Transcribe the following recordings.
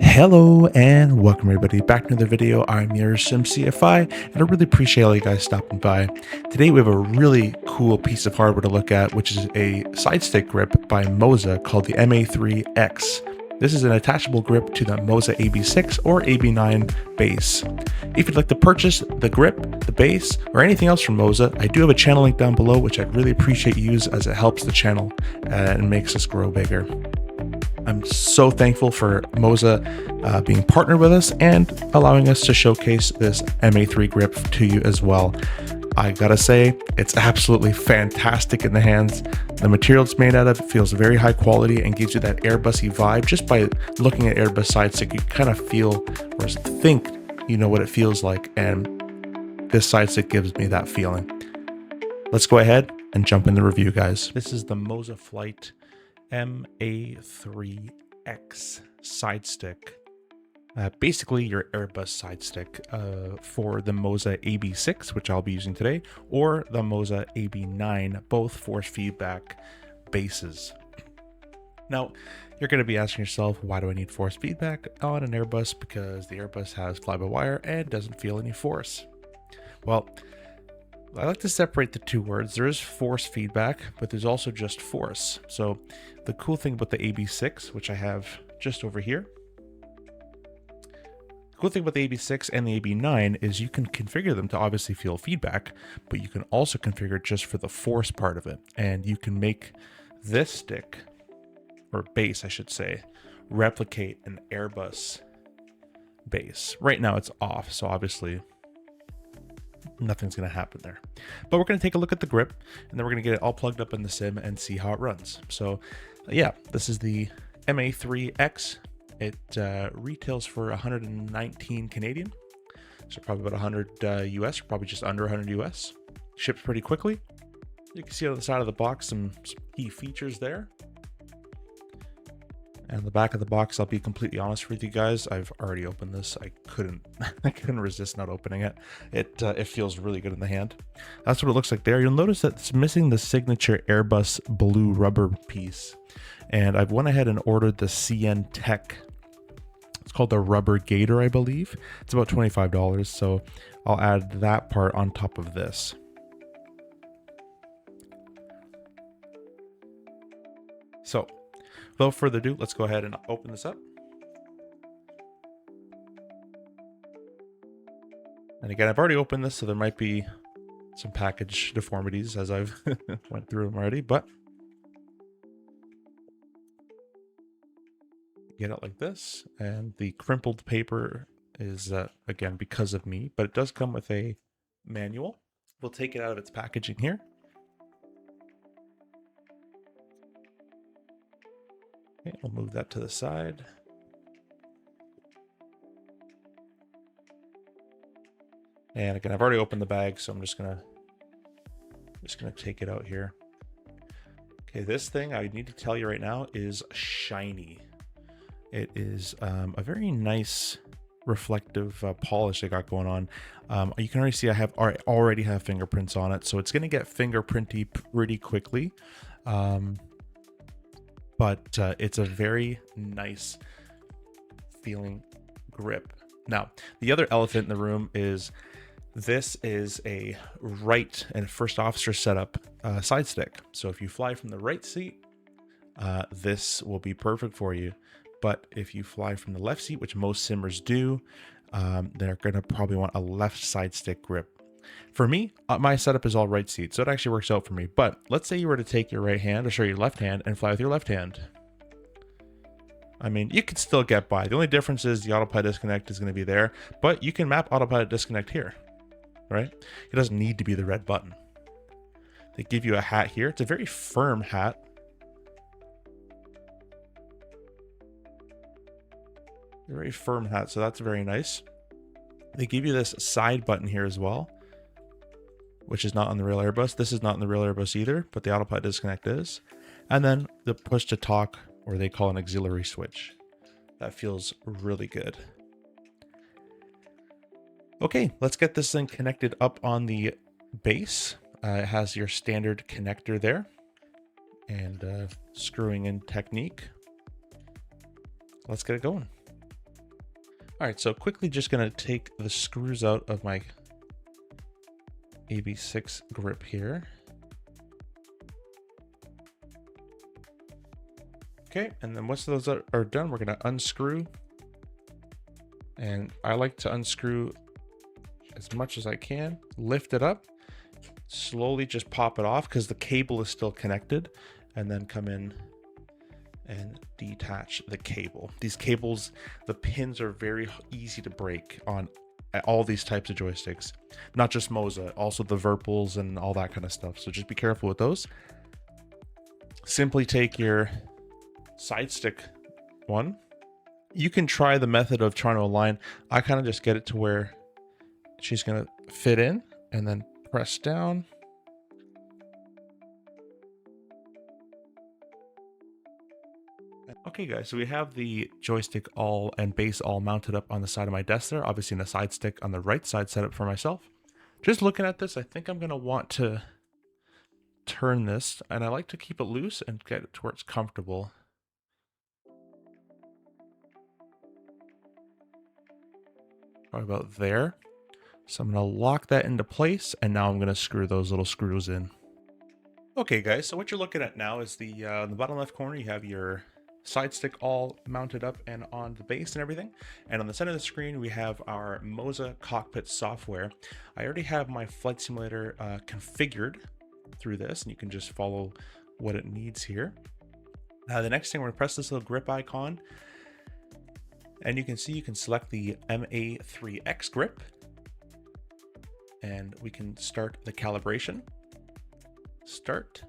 Hello and welcome everybody back to another video. I'm your SimCFI and I really appreciate all you guys stopping by. Today we have a really cool piece of hardware to look at, which is a side stick grip by Moza called the MA3X. This is an attachable grip to the Moza AB6 or AB9 base. If you'd like to purchase the grip, the base, or anything else from Moza, I do have a channel link down below, which I'd really appreciate you use as it helps the channel and makes us grow bigger. I'm so thankful for Moza being partnered with us and allowing us to showcase this MA3 grip to you as well. I gotta say, it's absolutely fantastic in the hands. The material it's made out of feels very high quality and gives you that Airbusy vibe. Just by looking at Airbus side stick, you kind of feel or think you know what it feels like, and this side stick gives me that feeling. Let's go ahead and jump in the review, guys. This is the Moza Flight MA3X side stick. Basically your Airbus side stick for the Moza AB6, which I'll be using today, or the Moza AB9, both force feedback bases. Now, you're going to be asking yourself, why do I need force feedback on an Airbus? Because the Airbus has fly-by-wire and doesn't feel any force. Well, I like to separate the two words. There is force feedback, but there's also just force. So the cool thing about the AB6, which I have just over here, the cool thing about the AB6 and the AB9 is you can configure them to obviously feel feedback, but you can also configure it just for the force part of it. And you can make this stick, or base I should say, replicate an Airbus base. Right now it's off, so obviously nothing's going to happen there. But we're going to take a look at the grip, and then we're going to get it all plugged up in the sim and see how it runs. So yeah, this is the MA3X. It retails for 119 Canadian, so probably about 100 US, probably just under 100 US. Ships pretty quickly. You can see on the side of the box some key features there. And the back of the box, I'll be completely honest with you guys, I've already opened this. I couldn't resist not opening it. It feels really good in the hand. That's what it looks like there. You'll notice that it's missing the signature Airbus blue rubber piece. And I've went ahead and ordered the CN Tech. It's called the Rubber Gator, I believe. It's about $25, so I'll add that part on top of this. So, without further ado, let's go ahead and open this up. And again, I've already opened this, so there might be some package deformities as I've went through them already, but get it like this. And the crimpled paper is, again, because of me, but it does come with a manual. We'll take it out of its packaging here. Okay, we'll move that to the side. And again, I've already opened the bag, so I'm just gonna take it out here. Okay, this thing, I need to tell you right now, is shiny. It is a very nice reflective polish they got going on. You can already see I already have fingerprints on it, so it's gonna get fingerprinty pretty quickly. But it's a very nice feeling grip. Now, the other elephant in the room is this is a right and first officer setup side stick. So if you fly from the right seat, this will be perfect for you. But if you fly from the left seat, which most simmers do, they're going to probably want a left side stick grip. For me, my setup is all right seat, so it actually works out for me. But let's say you were to take your right hand, or sorry, your left hand, and fly with your left hand. I mean, you could still get by. The only difference is the autopilot disconnect is going to be there, but you can map autopilot disconnect here, right? It doesn't need to be the red button. They give you a hat here. It's a very firm hat. A very firm hat, so that's very nice. They give you this side button here as well, which is not on the real Airbus. This is not in the real Airbus either, but the autopilot disconnect is. And then the push to talk, or they call an auxiliary switch. That feels really good. Okay, let's get this thing connected up on the base. It has your standard connector there and screwing in technique. Let's get it going. All right, so quickly just gonna take the screws out of my AB6 grip here. Okay, and then once those are done, we're gonna unscrew. And I like to unscrew as much as I can, lift it up, slowly just pop it off because the cable is still connected, and then come in and detach the cable. These cables, the pins are very easy to break on all these types of joysticks, not just Moza, also the Virpils and all that kind of stuff. So just be careful with those. Simply take your side stick one. You can try the method of trying to align. I kind of just get it to where she's going to fit in and then press down. Okay guys, so we have the joystick all and base all mounted up on the side of my desk there, obviously in a side stick on the right side set up for myself. Just looking at this, I think I'm going to want to turn this, and I like to keep it loose and get it to where it's comfortable. Probably about there. So I'm going to lock that into place, and now I'm going to screw those little screws in. Okay guys, so what you're looking at now is the bottom left corner, you have your side stick all mounted up and on the base and everything, and on the center of the screen we have our Moza cockpit software. I already have my flight simulator configured through this, and you can just follow what it needs here. The next thing, we're going to press this little grip icon, and you can see you can select the MA3X grip, and we can start the calibration. Start.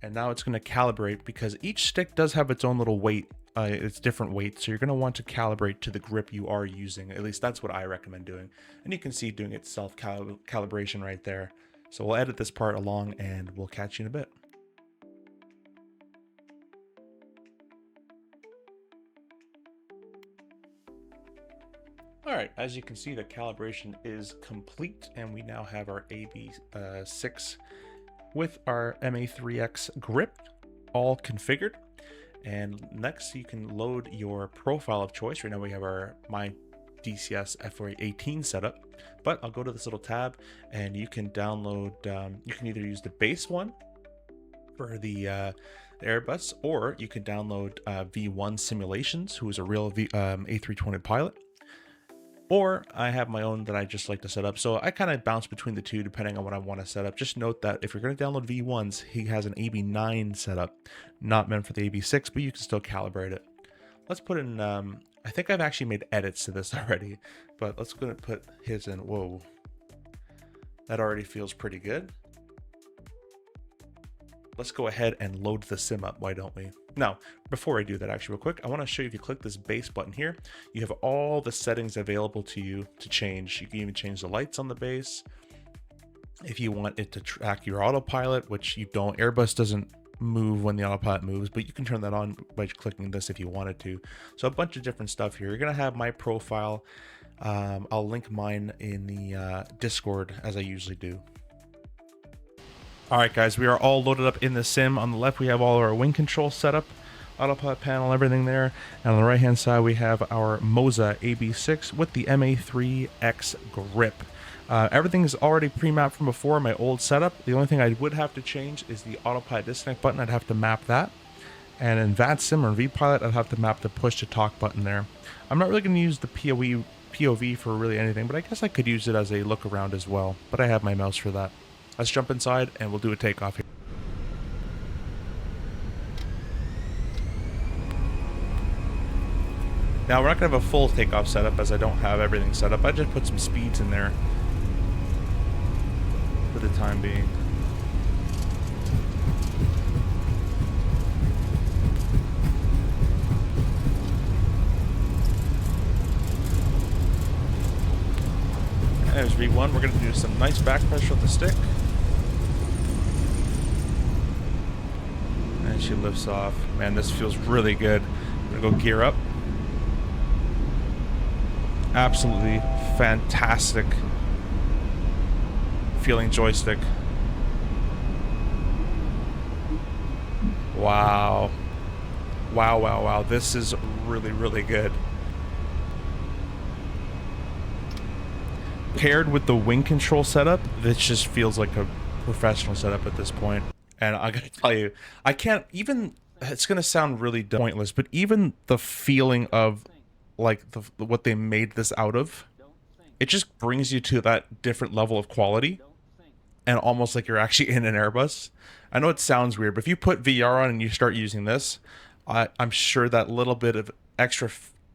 And now it's going to calibrate because each stick does have its own little weight. It's different weight. So you're going to want to calibrate to the grip you are using. At least that's what I recommend doing. And you can see doing its self calibration right there. So we'll edit this part along and we'll catch you in a bit. All right, as you can see, the calibration is complete and we now have our AB6 with our MA3X grip all configured. And next you can load your profile of choice. Right now we have my DCS FA18 setup, but I'll go to this little tab and you can download, you can either use the base one for the Airbus, or you can download V1 Simulations, who is a real A320 pilot. Or I have my own that I just like to set up. So I kind of bounce between the two depending on what I want to set up. Just note that if you're going to download V1s, he has an AB9 setup, not meant for the AB6, but you can still calibrate it. Let's put in, I think I've actually made edits to this already, but let's go and put his in. Whoa, that already feels pretty good. Let's go ahead and load the sim up, why don't we? Now, before I do that, actually real quick, I want to show you, if you click this base button here, you have all the settings available to you to change. You can even change the lights on the base. If you want it to track your autopilot, which you don't, Airbus doesn't move when the autopilot moves, but you can turn that on by clicking this if you wanted to. So a bunch of different stuff here. You're going to have my profile. I'll link mine in the Discord as I usually do. All right, guys, we are all loaded up in the sim. On the left, we have all our wing control setup, autopilot panel, everything there. And on the right-hand side, we have our Moza AB6 with the MA3X grip. Everything is already pre-mapped from before, my old setup. The only thing I would have to change is the autopilot disconnect button. I'd have to map that. And in VATSIM or vPilot, I'd have to map the push to talk button there. I'm not really going to use the POV for really anything, but I guess I could use it as a look around as well. But I have my mouse for that. Let's jump inside and we'll do a takeoff here. Now we're not going to have a full takeoff setup as I don't have everything set up. I just put some speeds in there for the time being. There's V1. We're going to do some nice back pressure with the stick. And she lifts off. Man, this feels really good. I'm going to go gear up. Absolutely fantastic feeling joystick. Wow. Wow, wow, wow. This is really, really good. paired with the wing control setup, this just feels like a professional setup at this point. And I gotta tell you, I can't even, it's gonna sound really pointless, but even the feeling of like what they made this out of, it just brings you to that different level of quality and almost like you're actually in an Airbus. I know it sounds weird, but if you put VR on and you start using this, I'm sure that little bit of extra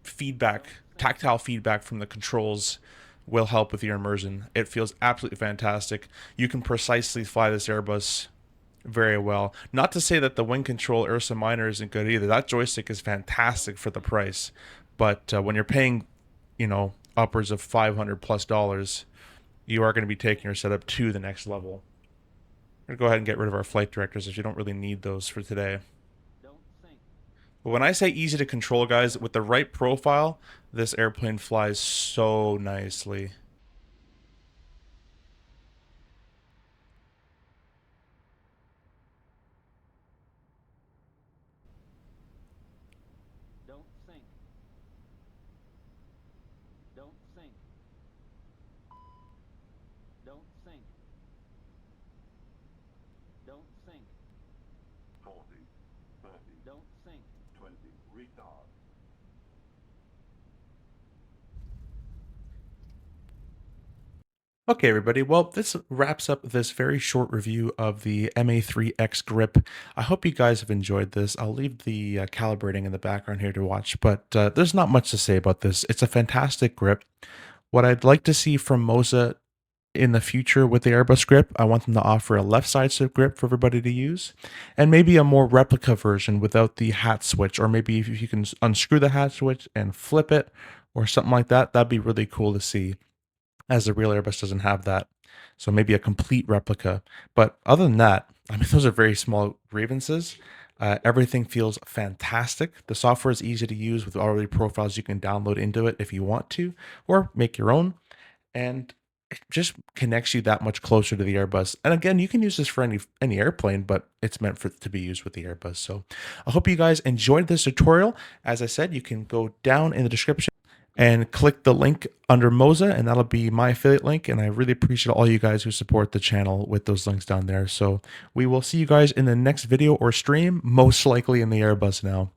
feedback, tactile feedback from the controls will help with your immersion. It feels absolutely fantastic. You can precisely fly this Airbus very well. Not to say that the wing control Ursa Minor isn't good either. That joystick is fantastic for the price. But when you're paying, you know, upwards of $500+, you are going to be taking your setup to the next level. I'm going to go ahead and get rid of our flight directors as you don't really need those for today. But when I say easy to control, guys, with the right profile, this airplane flies so nicely. Don't sink. Don't sink. Don't sink. Don't sink. 40, 30, Don't sink. 20, retard. Okay, everybody. Well, this wraps up this very short review of the MA3X grip. I hope you guys have enjoyed this. I'll leave the calibrating in the background here to watch, but there's not much to say about this. It's a fantastic grip. What I'd like to see from Moza in the future with the Airbus grip, I want them to offer a left side slip grip for everybody to use, and maybe a more replica version without the hat switch, or maybe if you can unscrew the hat switch and flip it or something like that, that'd be really cool to see, as the real Airbus doesn't have that. So maybe a complete replica. But other than that, I mean, those are very small grievances. Everything feels fantastic. The software is easy to use with already profiles you can download into it if you want to, or make your own. And it just connects you that much closer to the Airbus. And again, you can use this for any airplane, but it's meant for to be used with the Airbus. So I hope you guys enjoyed this tutorial. As I said, you can go down in the description and click the link under Moza, and that'll be my affiliate link. And I really appreciate all you guys who support the channel with those links down there. So we will see you guys in the next video or stream, most likely in the Airbus now.